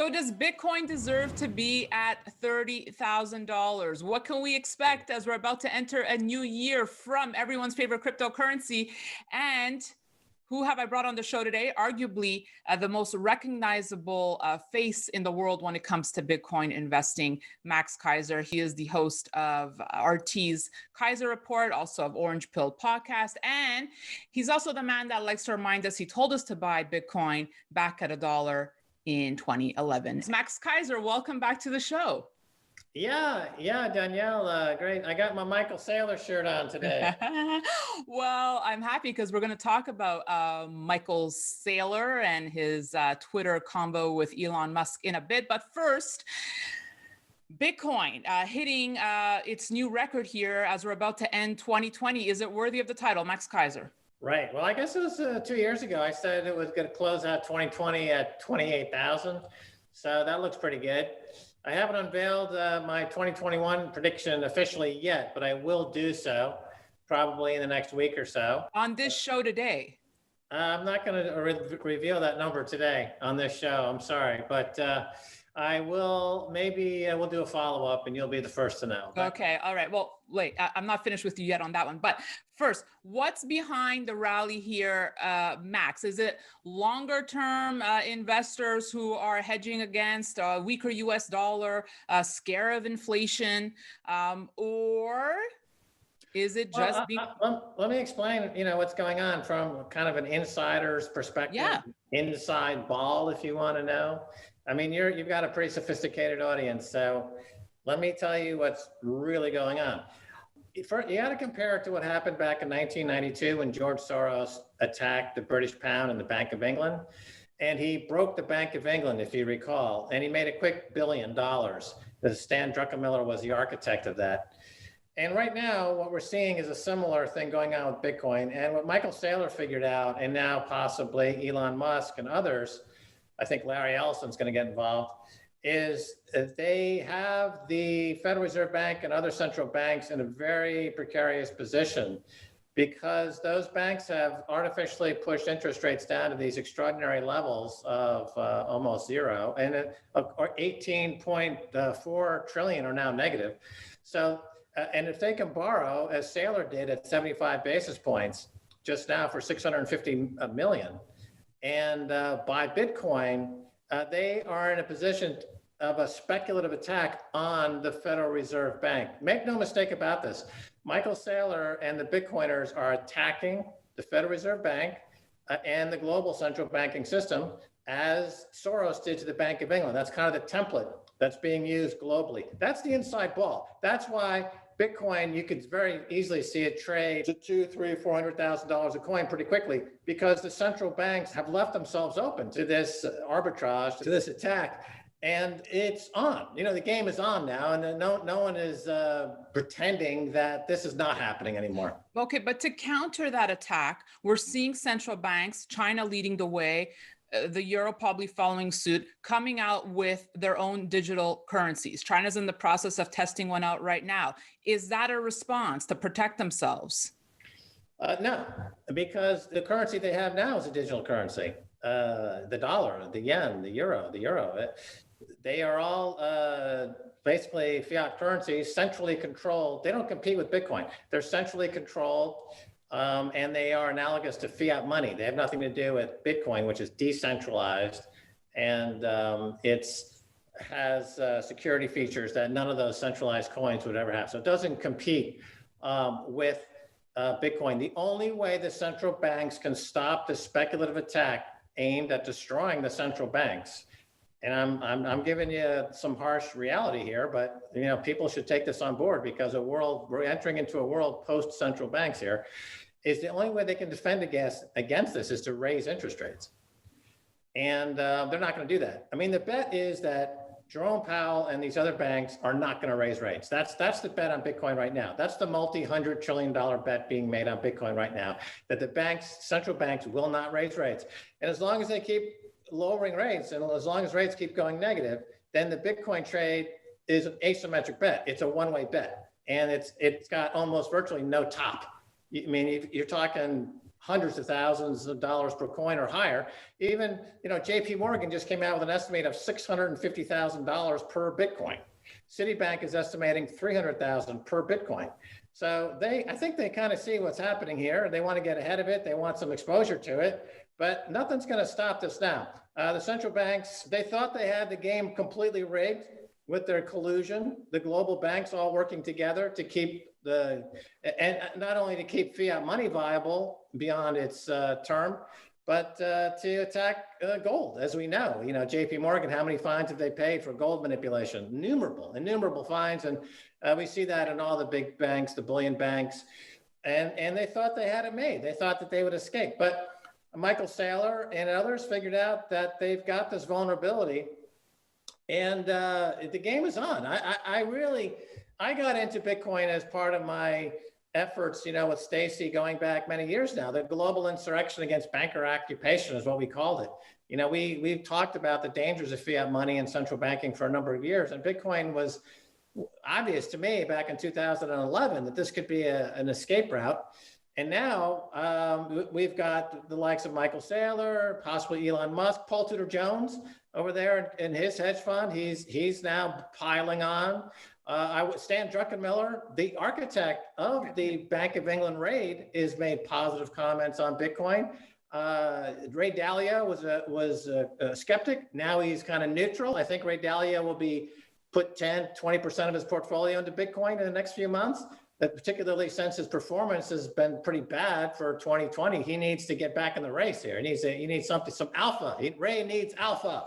So does Bitcoin deserve to be at $30,000? What can we expect as we're about to enter a new year from everyone's favorite cryptocurrency? And who have I brought on the show today? Arguably the most recognizable face in the world when it comes to Bitcoin investing, Max Keiser. He is the host of RT's Keiser Report, also of Orange Pill podcast. And he's also the man that likes to remind us he told us to buy Bitcoin back at $1 in 2011. It's Max Keiser, welcome back to the show. Yeah, Danielle, great. I got my Michael Saylor shirt on today. Well, I'm happy because we're going to talk about Michael Saylor and his Twitter combo with Elon Musk in a bit. But first, Bitcoin hitting its new record here as we're about to end 2020. Is it worthy of the title, Max Keiser? Right. Well, I guess it was 2 years ago. I said it was going to close out 2020 at 28,000. So that looks pretty good. I haven't unveiled my 2021 prediction officially yet, but I will do so probably in the next week or so. On this show today? I'm not going to reveal that number today on this show. I'm sorry. But I will, maybe we'll do a follow-up and you'll be the first to know. Okay. All right. Well, wait, I'm not finished with you yet on that one. But first, what's behind the rally here, Max? Is it longer-term investors who are hedging against a weaker U.S. dollar, scare of inflation, or is it just... let me explain, what's going on from kind of an insider's perspective. Yeah. Inside ball, if you want to know. I mean, you've got a pretty sophisticated audience, so let me tell you what's really going on. You got to compare it to what happened back in 1992 when George Soros attacked the British pound and the Bank of England. And he broke the Bank of England, if you recall, and he made a quick $1 billion. Stan Druckenmiller was the architect of that. And right now, what we're seeing is a similar thing going on with Bitcoin. And what Michael Saylor figured out, and now possibly Elon Musk and others, I think Larry Ellison's going to get involved, is they have the Federal Reserve Bank and other central banks in a very precarious position because those banks have artificially pushed interest rates down to these extraordinary levels of almost zero, and 18.4 trillion are now negative. So, and if they can borrow, as Saylor did at 75 basis points just now for 650 million, and buy Bitcoin, they are in a position of a speculative attack on the Federal Reserve Bank. Make no mistake about this. Michael Saylor and the Bitcoiners are attacking the Federal Reserve Bank and the global central banking system as Soros did to the Bank of England. That's kind of the template that's being used globally. That's the inside ball. That's why Bitcoin, you could very easily see it trade to $200,000, $300,000, $400,000 a coin pretty quickly because the central banks have left themselves open to this arbitrage, to this attack, and it's on. The game is on now, and no one is pretending that this is not happening anymore. Okay, but to counter that attack, we're seeing central banks, China leading the way, the euro probably following suit, coming out with their own digital currencies. China's in the process of testing one out right now. Is that a response to protect themselves? No, because the currency they have now is a digital currency. The dollar, the yen, the euro. They are all basically fiat currencies, centrally controlled. They don't compete with Bitcoin. They're centrally controlled. And they are analogous to fiat money. They have nothing to do with Bitcoin, which is decentralized, and it has security features that none of those centralized coins would ever have. So it doesn't compete with Bitcoin. The only way the central banks can stop the speculative attack aimed at destroying the central banks, and I'm giving you some harsh reality here, but people should take this on board because we're entering into a world post central banks here. Is the only way they can defend against this is to raise interest rates. And they're not going to do that. I mean, the bet is that Jerome Powell and these other banks are not going to raise rates. That's the bet on Bitcoin right now. That's the multi-$100 trillion bet being made on Bitcoin right now, that the central banks will not raise rates. And as long as they keep lowering rates and as long as rates keep going negative, then the Bitcoin trade is an asymmetric bet. It's a one-way bet. And it's got almost virtually no top. I mean, you're talking hundreds of thousands of dollars per coin or higher. Even, JP Morgan just came out with an estimate of $650,000 per Bitcoin. Citibank is estimating $300,000 per Bitcoin. So I think they kind of see what's happening here. They want to get ahead of it. They want some exposure to it, but nothing's going to stop this now. The central banks, they thought they had the game completely rigged with their collusion, the global banks all working together to keep and not only to keep fiat money viable beyond its term, but to attack gold, as we know. JP Morgan, how many fines have they paid for gold manipulation? Innumerable fines. And we see that in all the big banks, the bullion banks. And they thought they had it made. They thought that they would escape. But Michael Saylor and others figured out that they've got this vulnerability. And the game is on. I got into Bitcoin as part of my efforts, with Stacy going back many years now. The global insurrection against banker occupation is what we called it. We've talked about the dangers of fiat money and central banking for a number of years, and Bitcoin was obvious to me back in 2011 that this could be an escape route. And now we've got the likes of Michael Saylor, possibly Elon Musk, Paul Tudor Jones over there in his hedge fund. He's now piling on. Stan Druckenmiller, the architect of the Bank of England raid, has made positive comments on Bitcoin. Ray Dalio was a skeptic. Now he's kind of neutral. I think Ray Dalio will put 10-20% of his portfolio into Bitcoin in the next few months, particularly since his performance has been pretty bad for 2020. He needs to get back in the race here. He needs some alpha. Ray needs alpha.